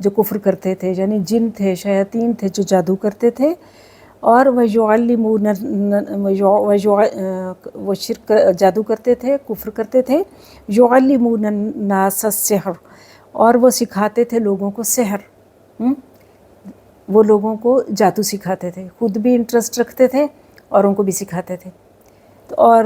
جو کفر کرتے تھے، یعنی جن تھے، شیاطین تھے جو جادو کرتے تھے، اور وہ شرک جادو کرتے تھے، کفر کرتے تھے، یعلمون الناس السحر، اور وہ سکھاتے تھے لوگوں کو سحر، وہ لوگوں کو جادو سکھاتے تھے، خود بھی انٹرسٹ رکھتے تھے اور ان کو بھی سکھاتے تھے۔ اور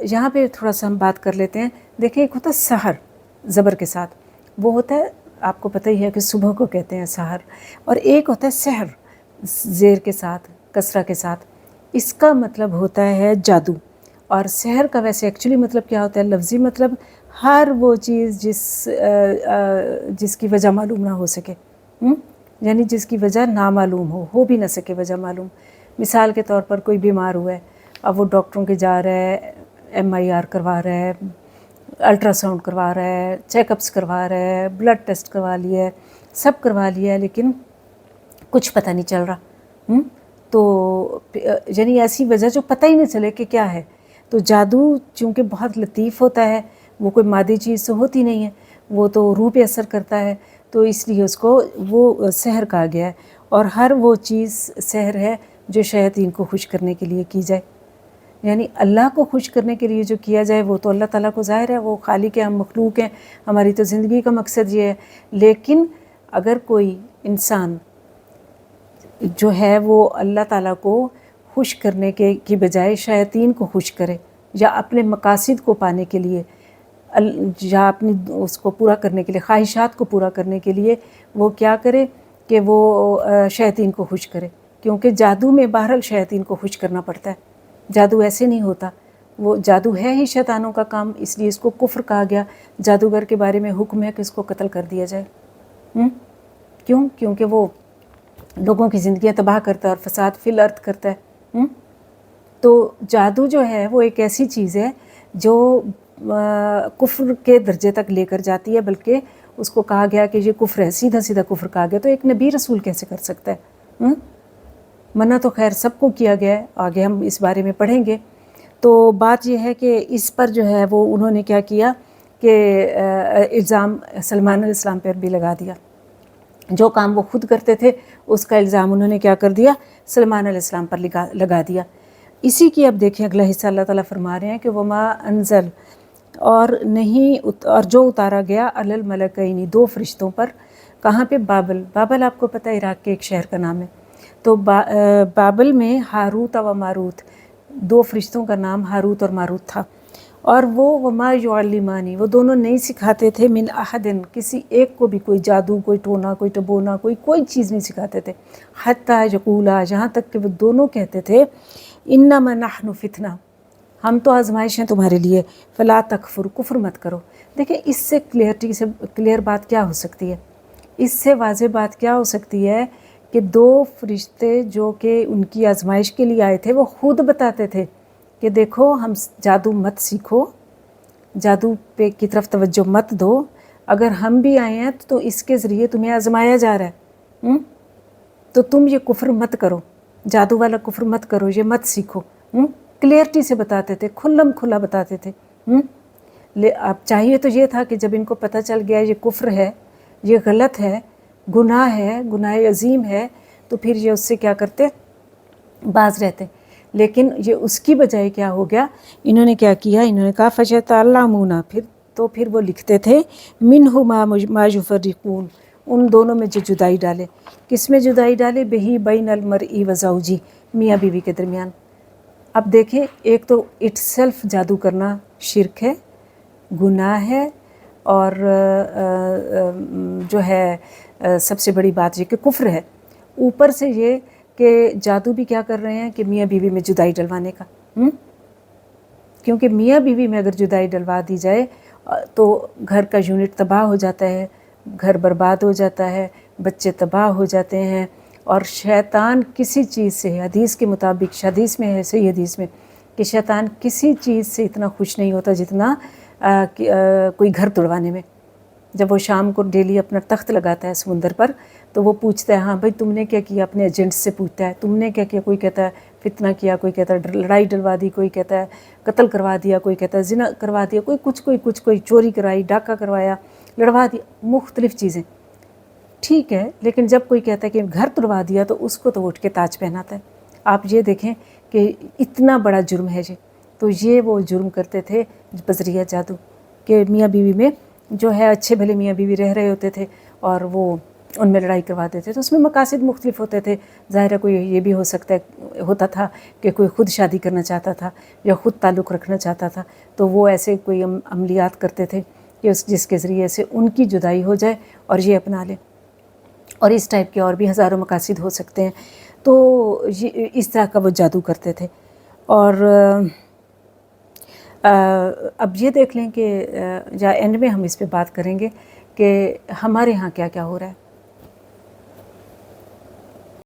یہاں پہ تھوڑا سا ہم بات کر لیتے ہیں۔ دیکھیں، ایک ہوتا ہے سحر زبر کے ساتھ، وہ ہوتا ہے آپ کو پتہ ہی ہے کہ صبح کو کہتے ہیں سحر، اور ایک ہوتا ہے سحر زیر کے ساتھ، کسرہ کے ساتھ، اس کا مطلب ہوتا ہے جادو۔ اور سحر کا ویسے ایکچولی مطلب کیا ہوتا ہے؟ لفظی مطلب ہر وہ چیز جس کی وجہ معلوم نہ ہو سکے، یعنی جس کی وجہ نامعلوم ہو بھی نہ سکے وجہ معلوم۔ مثال کے طور پر کوئی بیمار ہوا ہے، اب وہ ڈاکٹروں کے جا رہا ہے، MIR کروا رہا ہے، الٹرا ساؤنڈ کروا رہا ہے، چیک اپس کروا رہا ہے، بلڈ ٹیسٹ کروا لیا ہے، سب کروا لیا ہے، لیکن کچھ پتہ نہیں چل رہا، تو یعنی ایسی وجہ جو پتہ ہی نہیں چلے کہ کیا ہے۔ تو جادو چونکہ بہت لطیف ہوتا ہے، وہ کوئی مادی چیز تو ہوتی نہیں ہے، وہ تو روح پہ اثر کرتا ہے، تو اس لیے اس کو وہ سحر کہا گیا ہے۔ اور ہر وہ چیز سحر ہے جو شیاطین کو خوش کرنے کے لیے کی جائے، یعنی اللہ کو خوش کرنے کے لیے جو کیا جائے وہ تو اللہ تعالیٰ کو ظاہر ہے، وہ خالق ہے، ہم مخلوق ہیں، ہماری تو زندگی کا مقصد یہ ہے۔ لیکن اگر کوئی انسان جو ہے وہ اللہ تعالیٰ کو خوش کرنے کی بجائے شیاطین کو خوش کرے، یا اپنے مقاصد کو پانے کے لیے، یا اپنی اس کو پورا کرنے کے لیے، خواہشات کو پورا کرنے کے لیے وہ کیا کرے کہ وہ شیاطین کو خوش کرے، کیونکہ جادو میں بہرحال شیاطین کو خوش کرنا پڑتا ہے، جادو ایسے نہیں ہوتا، وہ جادو ہے ہی شیطانوں کا کام، اس لیے اس کو کفر کہا گیا۔ جادوگر کے بارے میں حکم ہے کہ اس کو قتل کر دیا جائے۔ کیوں؟ کیونکہ وہ لوگوں کی زندگیاں تباہ کرتا ہے اور فساد فی الارض کرتا ہے۔ تو جادو جو ہے وہ ایک ایسی چیز ہے جو کفر کے درجے تک لے کر جاتی ہے، بلکہ اس کو کہا گیا کہ یہ کفر ہے، سیدھا سیدھا کفر کہا گیا۔ تو ایک نبی رسول کیسے کر سکتا ہے؟ منع تو خیر سب کو کیا گیا ہے، آگے ہم اس بارے میں پڑھیں گے۔ تو بات یہ ہے کہ اس پر جو ہے وہ انہوں نے کیا کیا کہ الزام سلمان علیہ السلام پر بھی لگا دیا، جو کام وہ خود کرتے تھے اس کا الزام انہوں نے کیا کر دیا؟ سلمان علیہ السلام پر لگا دیا۔ اسی کی اب دیکھیں اگلا حصہ اللہ تعالیٰ فرما رہے ہیں کہ وما انزل، اور جو اتارا گیا علی الملکین، دو فرشتوں پر، کہاں پہ؟ بابل آپ کو پتہ ہے عراق کے ایک شہر کا نام ہے۔ تو بابل میں ہاروت و ماروت، دو فرشتوں کا نام ہاروت اور ماروت تھا، اور وہ وما یعلمانی، وہ دونوں نہیں سکھاتے تھے من احدن، کسی ایک کو بھی کوئی جادو، کوئی ٹونا، کوئی ٹبونا، کوئی چیز نہیں سکھاتے تھے، حتی یقولا، جہاں تک کہ وہ دونوں کہتے تھے انما نحن فتنہ، ہم تو آزمائش ہیں تمہارے لیے، فلا تکفر، کفر مت کرو۔ دیکھیں اس سے کلیئر بات کیا ہو سکتی ہے؟ اس سے واضح بات کیا ہو سکتی ہے کہ دو فرشتے جو کہ ان کی آزمائش کے لیے آئے تھے وہ خود بتاتے تھے کہ دیکھو ہم جادو مت سیکھو، جادو پہ کی طرف توجہ مت دو، اگر ہم بھی آئے ہیں تو اس کے ذریعے تمہیں آزمایا جا رہا ہے، تو تم یہ کفر مت کرو، جادو والا کفر مت کرو، یہ مت سیکھو۔ کلیئرٹی سے بتاتے تھے، کھلم کھلا بتاتے تھے۔ اب چاہیے تو یہ تھا کہ جب ان کو پتہ چل گیا یہ کفر ہے، یہ غلط ہے، گناہ ہے، گناہ عظیم ہے، تو پھر یہ اس سے کیا کرتے؟ باز رہتے۔ لیکن یہ اس کی بجائے کیا ہو گیا؟ انہوں نے کیا کیا؟ انہوں نے کہا فَيَتَعَلَّمُونَ، پھر وہ لکھتے تھے مِنْهُ مَا يُفَرِّقُونَ، ان دونوں میں جو جدائی ڈالے۔ کس میں جدائی ڈالے؟ بِهِ بَيْنَ الْمَرْءِ وَزَوْجِهِ، میاں بیوی کے درمیان۔ اب دیکھیں، ایک تو اٹ سیلف جادو کرنا شرک ہے، گناہ ہے، اور جو ہے سب سے بڑی بات یہ کہ کفر ہے، اوپر سے یہ کہ جادو بھی کیا کر رہے ہیں کہ میاں بیوی میں جدائی ڈلوانے کا، کیونکہ میاں بیوی میں اگر جدائی ڈلوا دی جائے تو گھر کا یونٹ تباہ ہو جاتا ہے، گھر برباد ہو جاتا ہے، بچے تباہ ہو جاتے ہیں، اور شیطان کسی چیز سے، حدیث کے مطابق، حدیث میں ہے، صحیح حدیث میں، کہ شیطان کسی چیز سے اتنا خوش نہیں ہوتا جتنا کوئی گھر توڑوانے میں۔ جب وہ شام کو ڈیلی اپنا تخت لگاتا ہے سمندر پر، تو وہ پوچھتا ہے ہاں بھائی تم نے کیا کیا، اپنے ایجنٹس سے پوچھتا ہے تم نے کیا کیا، کوئی کہتا ہے فتنہ کیا، کوئی کہتا ہے لڑائی ڈلوا دی، کوئی کہتا ہے قتل کروا دیا، کوئی کہتا ہے زنا کروا دیا، کوئی کچھ کوئی چوری کرائی، ڈاکہ کروایا، لڑوا دیا، مختلف چیزیں، ٹھیک ہے، لیکن جب کوئی کہتا ہے کہ گھر تڑوا دیا تو اس کو تو اٹھ کے تاج پہناتا ہے۔ آپ یہ دیکھیں کہ اتنا بڑا جرم ہے یہ، تو یہ وہ جرم کرتے تھے بذریعہ جادو، کہ میاں بیوی میں جو ہے اچھے بھلے میاں بیوی رہ رہے ہوتے تھے اور وہ ان میں لڑائی کروا دیتے تھے۔ اس میں مقاصد مختلف ہوتے تھے، ظاہر ہے کوئی یہ بھی ہوتا تھا کہ کوئی خود شادی کرنا چاہتا تھا یا خود تعلق رکھنا چاہتا تھا، تو وہ ایسے کوئی عملیات کرتے تھے کہ جس کے ذریعے سے ان کی جدائی ہو جائے اور یہ اپنا لیں، اور اس ٹائپ کے اور بھی ہزاروں مقاصد ہو سکتے ہیں۔ تو یہ اس طرح کا وہ جادو کرتے تھے۔ اور اب یہ دیکھ لیں کہ یا اینڈ میں ہم اس پہ بات کریں گے کہ ہمارے ہاں کیا کیا ہو رہا ہے۔